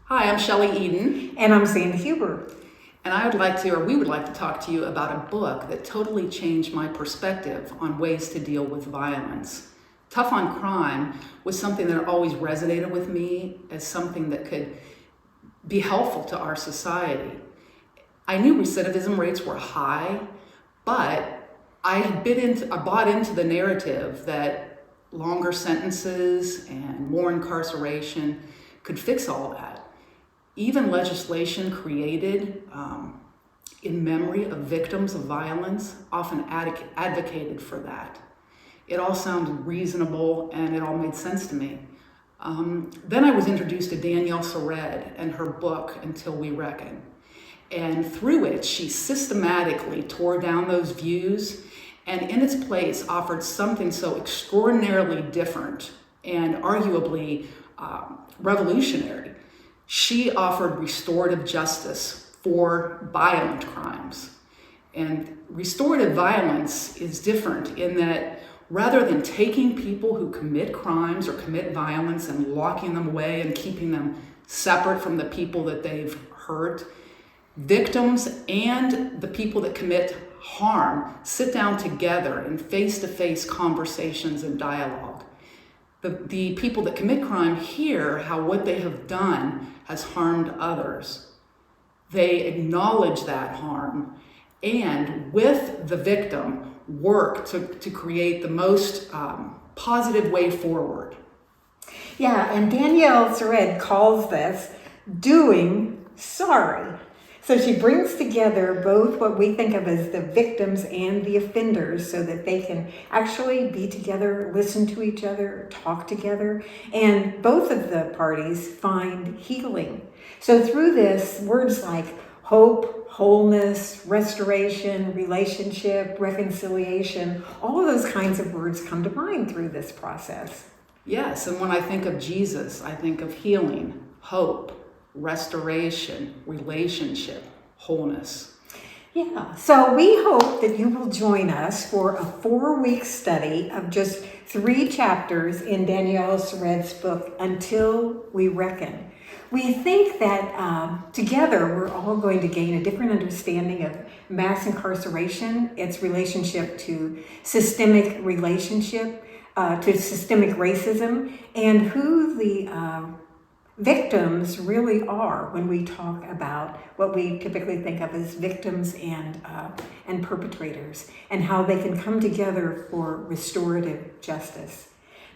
Hi, I'm Shelly Eden. And I'm Sandy Huber. And we would like to talk to you about a book that totally changed my perspective on ways to deal with violence. Tough on Crime was something that always resonated with me as something that could be helpful to our society. I knew recidivism rates were high, but I bought into the narrative that longer sentences and more incarceration could fix all that. Even legislation created in memory of victims of violence often advocated for that. It all sounded reasonable and it all made sense to me. Then I was introduced to Danielle Sered and her book, Until We Reckon. And through it, she systematically tore down those views and in its place offered something so extraordinarily different and arguably revolutionary. She offered restorative justice for violent crimes. And restorative violence is different in that rather than taking people who commit crimes or commit violence and locking them away and keeping them separate from the people that they've hurt, victims and the people that commit harm sit down together in face-to-face conversations and dialogue. The people that commit crime hear how what they have done has harmed others. They acknowledge that harm and with the victim work to create the most positive way forward. Yeah, and Danielle Sered calls this doing sorry. So she brings together both what we think of as the victims and the offenders so that they can actually be together, listen to each other, talk together, and both of the parties find healing. So through this, words like hope, wholeness, restoration, relationship, reconciliation, all of those kinds of words come to mind through this process. Yes, and when I think of Jesus, I think of healing, hope, restoration, relationship, wholeness. Yeah, so we hope that you will join us for a 4-week study of just 3 chapters in Danielle Sered's book, Until We Reckon. We think that together we're all going to gain a different understanding of mass incarceration, its relationship to systemic racism, and who the victims really are when we talk about what we typically think of as victims and perpetrators, and how they can come together for restorative justice.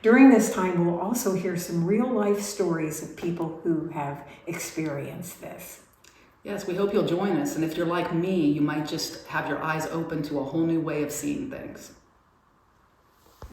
During this time, we'll also hear some real-life stories of people who have experienced this. Yes, we hope you'll join us, and if you're like me, you might just have your eyes open to a whole new way of seeing things.